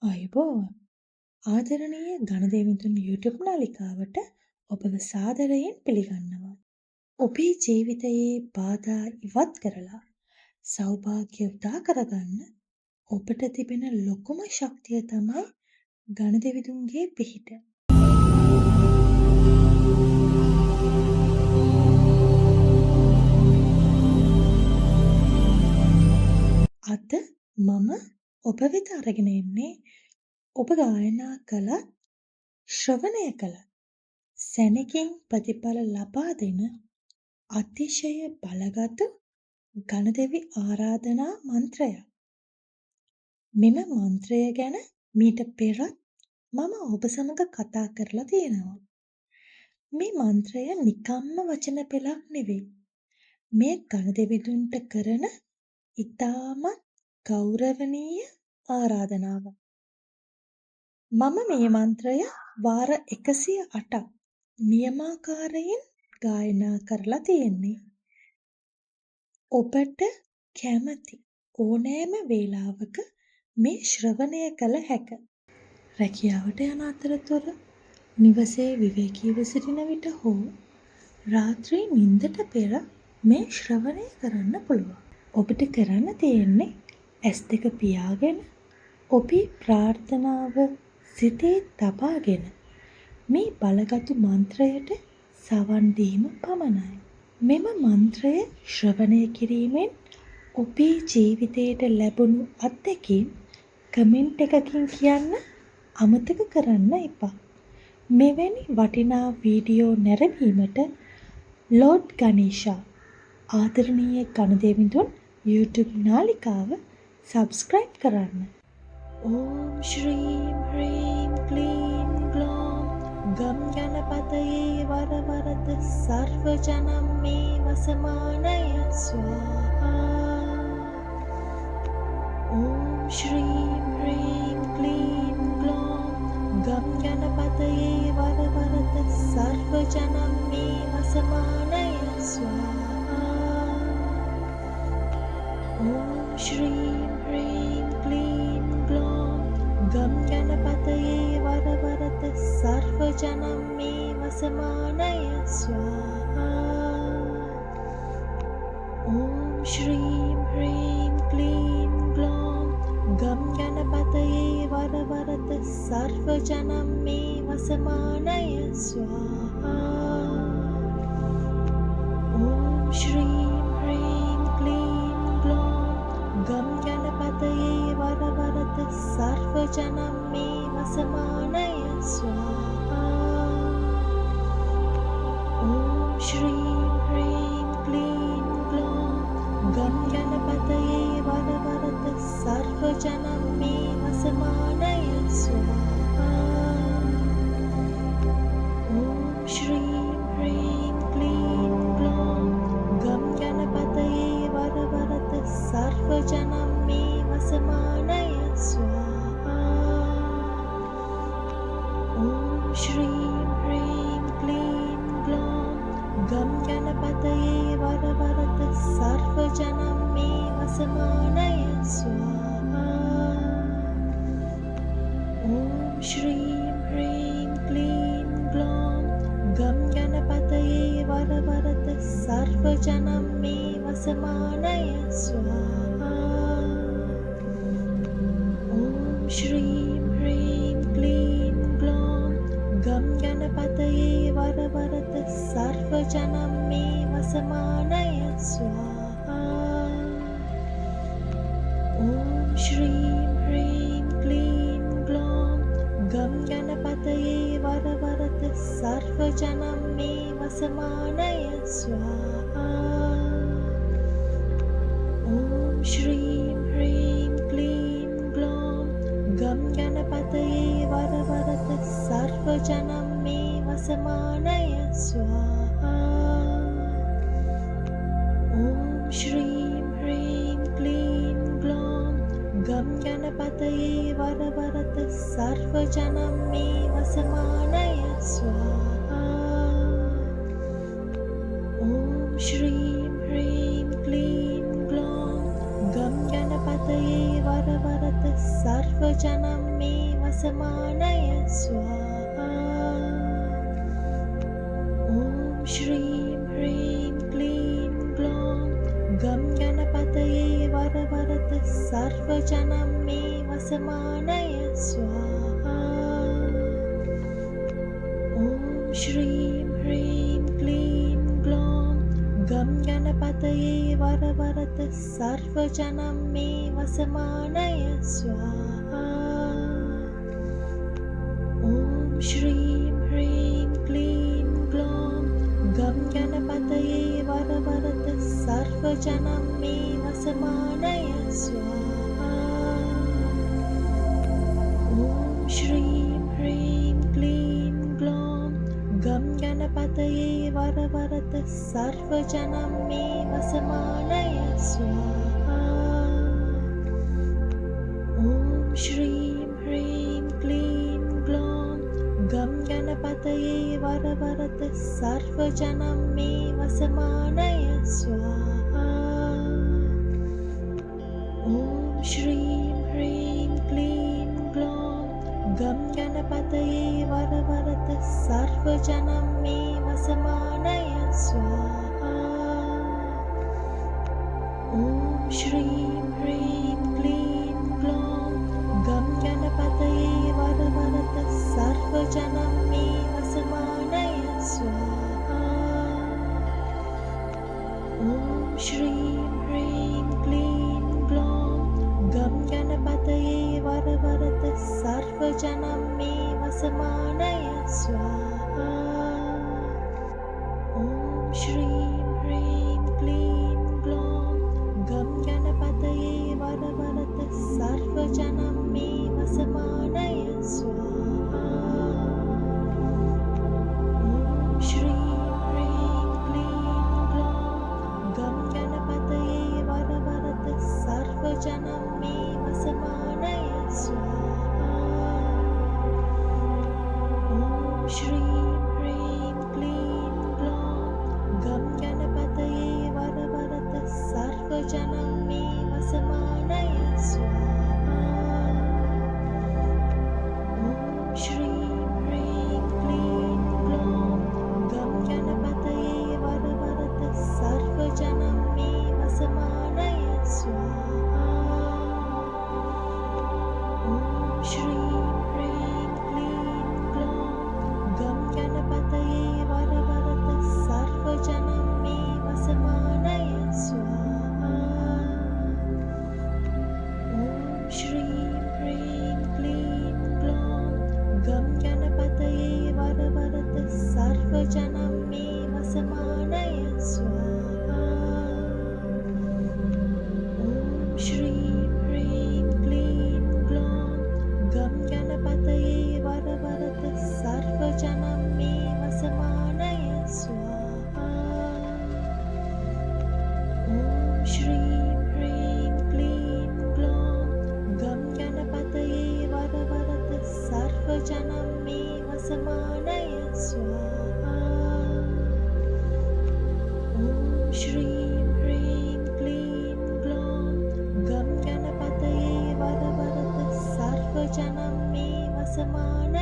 අයිබෝවන් ආදරණීය ගණදේවිතුන් YouTube නාලිකාවට ඔබව සාදරයෙන් පිළිගන්නවා. ඔබේ ජීවිතයේ බාධා ඉවත් කරලා සෞභාග්‍ය උදා කරගන්න ඔබට තිබෙන ලොකුම ශක්තිය තමයි ගණදෙවිඳුන්ගේ පිහිට. අද මම ඔබ වෙත අරගෙන එන්නේ ඔබ ගායනා කළ ශ්‍රවණය කළ සැනකින් ප්‍රතිඵල ලබා දෙන අතිශය බලගත් ගණදෙවි ආරාධනා මන්ත්‍රයක්. මෙම මන්ත්‍රය ගැන මීට පෙරත් මම ඔබ සමග කතා කරලා තියෙනවා. මේ මන්ත්‍රය නිකම්ම වචන පෙළක් නෙවෙයි. මේ ගණදෙවිඳුන්ට කරන ඉතාමත් ගෞරවනීය ආරාධනාවක්. මම මේ මන්ත්‍රය වාර 108ක් නියමාකාරයෙන් ගායනා කරලා තියෙන්නේ. ඔබට කැමති ඕනෑම වේලාවක මේ ශ්‍රවණය කළ හැක. රැකියාවට යන අතරතුර, නිවසේ විවේකීව සිටින විට හෝ රාත්‍රී නිින්දට පෙර මේ ශ්‍රවණය කරන්න පුළුවන්. ඔබට කරන්න තියෙන්නේ S2 පියාගෙන ඔබේ ප්‍රාර්ථනාව සිතේ තබාගෙන මේ බලගතු මන්ත්‍රයට සවන් දීම පමණයි. මෙම මන්ත්‍රය ශ්‍රවණය කිරීමෙන් ඔබේ ජීවිතයට ලැබුණු අත්දැකීම් කමෙන්ට් එකකින් කියන්න අමතක කරන්න එපා. මෙවැනි වටිනා වීඩියෝ නැරඹීමට ලෝඩ් ගණේෂා ආදරණීය ගණදෙවිඳුන් YouTube නාලිකාව සබ්ස්ක්‍රයිබ් කරන්න. ඕම් ශ්‍රීම් හ්‍රීම් ක්ලීම් ග්ලෝම් ගම් ගණපතයේ වරවරත සර්වජනම් මේ වසමානය ස්වාහා. ඕම් ශ්‍රීම් හ්‍රීම් ක්ලීම් ග්ලෝම් ගම් ගණපතයේ වරවරත සර්වජනම් මේ වසමානය ස්වාහා. ඕම් ශ්‍රීම් හ්‍රීම් ක්ලීම් ග්ලෝම් ගම් ගණපතයේ වරවරත සර්වජනම් මේ වසමානය ස්වාහා. ඕම් ශ්‍රීම් හ්‍රීම් ක්ලීම් ග්ලෝම් ගම් ගණපතයේ වරවරත සර්වජනම් මේ වසමානය ස්වාහා. ඕම් ශ්‍රීම් හ්‍රීම් ක්ලීම් ග්ලෝම් ගම් ගණපතයේ වරවරත සර්වජනම් මේ වසමානය ස්වාහා. ඕම් ශ්‍රීම් හ්‍රීම් ක්ලීම් ග්ලෝම් ගම් ගණපතයේ වරවරත සර්වජනම් මේ වසමානය ස්වාහා. ඕම් ශ්‍රීම් හ්‍රීම් ක්ලීම් ග්ලෝම් ගම් ගණපතයේ වරවරත සර්වජනම් මේ වසමානය ස්වාහා. ඕම් ශ්‍රීම් හ්‍රීම් ක්ලීම් ග්ලෝම් ගම් ගණපතයේ වරවරත සර්වජනම් මේ වසමානය ස්වාහා. ඕම් ශ්‍රීම් හ්‍රීම් ක්ලීම් ග්ලෝම් ගම් ගණපතයේ වරවරත සර්වජනම් මේ වසමානය ස්වාහා. ඕම් ශ්‍රීම් හ්‍රීම් ක්ලීම් ග්ලෝම් ගම් ගණපතයේ වරවරත සර්වජනම් මේ වසමානය ස්වාහා. ඕම් ශ්‍රීම් හ්‍රීම් ක්ලීම් ග්ලෝම් ගම් ගණපතයේ වරවරත සර්වජනම් මේ වසමානය ස්වාහා. ඕම් ශ්‍රීම් හ්‍රීම් ක්ලීම් ග්ලෝම් ගම් ගණපතයේ වරවරත සර්වජනම් මේ වසමානය ස්වාහා. ඕම් ශ්‍රීම් හ්‍රීම් ක්ලීම් ග්ලෝම් ගම් ගණපතයේ වරවරත සර්වජනම් මේ වසමානය ස්වාහා. ඕම් ශ්‍රීම් හ්‍රීම් ක්ලීම් ග්ලෝම් ගම් ගණපතයේ වරවරත සර්වජනම් मे वसमानय स्वाहा। ॐ श्रीं ह्रीं क्लीं ग्लौं गं गणपतये वरवरद सर्वजनं मे वसमानय स्वाहा। ॐ श्रीं ह्रीं क्लीं ग्लौं गं गणपतये वरवरद सर्वजनं मे वसमानय स्वाहा। ॐ श्रीं ह्रीं क्लीं ग्लौं गं गणपतये वरवरद सर्वजनं मे वसमानय स्वाहा। ॐ श्रीं ह्रीं क्लीं ग्लौं गं गणपतये वरवरद सर्वजनं मे वसमानय स्वाहा। ॐ श्रीं ह्रीं क्लीं ग्लौं गं गणपतये वरवरद सर्वजनं मे वसमानय स्वाहा। ॐ श्रीं ह्रीं क्लीं ग्लौं गं गणपतये वरवरद सर्वजनं मे वसमानय स्वाहा। ॐ श्रीं ह्रीं क्लीं ग्लौं गं गणपतये वरवरद सर्वजनं मे वसमानय स्वाहा। ॐ श्रीं ह्रीं क्लीं ग्लौं गं गणपतये वरवरद सर्वजनं मे वसमानय स्वाहा। ॐ श्रीं ह्रीं क्लीं ग्लौं गं गणपतये वरवरद सर्वजनं मे वसमानय स्वाहा। ॐ श्रीं ह्रीं क्लीं ग्लौं गं गणपतये वरवरद सर्वजनं मे वसमानय स्वाहा। ॐ श्रीं ह्रीं क्लीं ग्लौं गं गणपतये वरवरद सर्वजनं मे वसमानय स्वाहा। ॐ श्रीं ह्रीं क्लीं ग्लौं गं गणपतये वरवरद सर्वजनं मे वसमानय स्वाहा। ॐ श्रीं ह्रीं क्लीं ग्लौं गं गणपतये वरवरद सर्वजनं मे वसमानय स्वाहा। ॐ श्रीं ह्रीं क्लीं ग्लौं गं गणपतये वरवरद सर्वजनं मे वसमानय स्वाहा। ॐ श्रीं ह्रीं क्लीं ग्लौं गं गणपतये वरवरद सर्वजनं मे वसमानय स्वाहा। ॐ श्रीं ह्रीं क्लीं ग्लौं गं गणपतये वरवरद सर्वजनं मे वसमानय स्वाहा। ॐ श्रीं ह्रीं क्लीं ग्लौं गं गणपतये वरवरद सर्वजनं मे वसमानय